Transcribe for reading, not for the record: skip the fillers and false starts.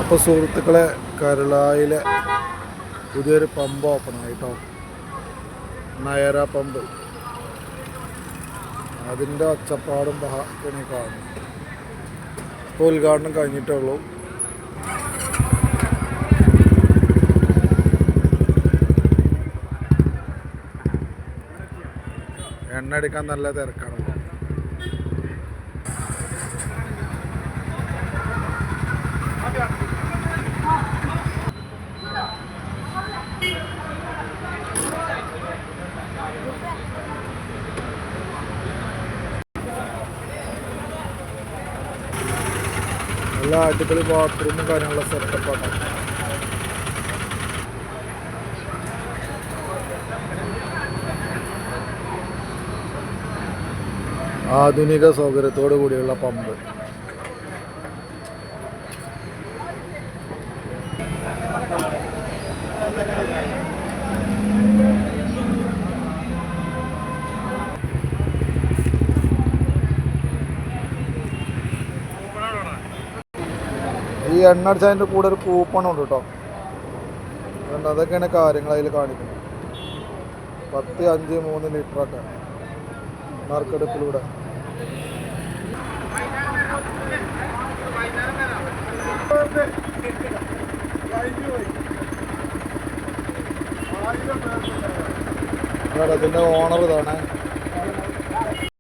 അപ്പോൾ സുഹൃത്തുക്കളെ, കരുളായിലെ പുതിയൊരു പമ്പ് ഓപ്പൺ ആയിട്ടോ, നയര പമ്പ്. അതിൻ്റെ ഒച്ചപ്പാടും ബഹളത്തിനെ കാണും. ഇപ്പോൾ ഉദ്ഘാടനം കഴിഞ്ഞിട്ടുള്ളൂ. എണ്ണ അടിക്കാൻ നല്ല തിരക്കാണ്. നല്ല അടിപൊളി ബാത്റൂമും കാര്യങ്ങളുള്ള സെറ്റപ്പാണ്. ആധുനിക സൗകര്യത്തോടു കൂടിയുള്ള പമ്പ്. ഈ എണ്ണ അടിച്ചതിൻ്റെ കൂടെ ഒരു കൂപ്പൺ ഉണ്ട് കേട്ടോ. അതൊക്കെയാണ് കാര്യങ്ങൾ അതിൽ കാണിക്കുന്നത്. 10, 5, 3 ലിറ്ററൊക്കെ നറുക്കെടുപ്പിലൂടെ. അതിൻ്റെ ഓണർ ഇതാണ്.